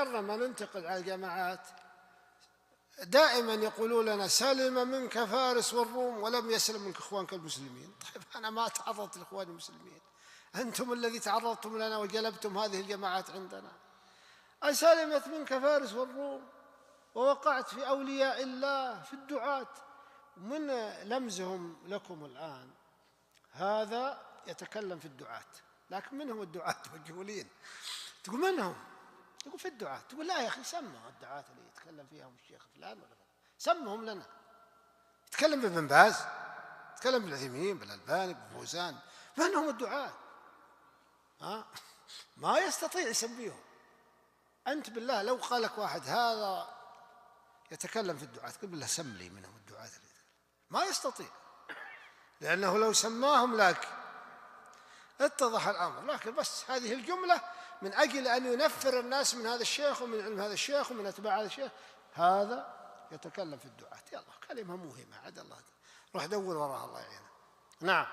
مرة ما ننتقد على الجماعات دائما يقولوا لنا سلم منك فارس والروم ولم يسلم منك إخوانك المسلمين. طيب أنا ما تعرضت لإخوان المسلمين، أنتم الذي تعرضتم لنا وجلبتم هذه الجماعات عندنا. أسلمت منك فارس والروم ووقعت في أولياء الله في الدعاة، من لمزهم لكم الآن هذا يتكلم في الدعاة، لكن منهم الدعاة مجهولين. تقول منهم؟ تقول في الدعاة. تقول لا يا أخي سموا الدعاة اللي يتكلم فيهم الشيخ فلان ولا فلان، سمهم لنا. يتكلم بابن باز، يتكلم بالعثيمين، بالألباني، بفوزان، من هم الدعاة؟ ما يستطيع يسميهم. أنت بالله لو قال لك واحد هذا يتكلم في الدعاة، تقول بالله سم لي منهم الدعاة اللي يتكلم. ما يستطيع، لأنه لو سماهم لك اتضح الأمر. لكن بس هذه الجملة من أجل أن ينفر الناس من هذا الشيخ ومن علم هذا الشيخ ومن أتباع هذا الشيخ، هذا يتكلم في الدعاة. يلا كلمة مهمة، عد الله روح دور وراها الله يعينه. نعم.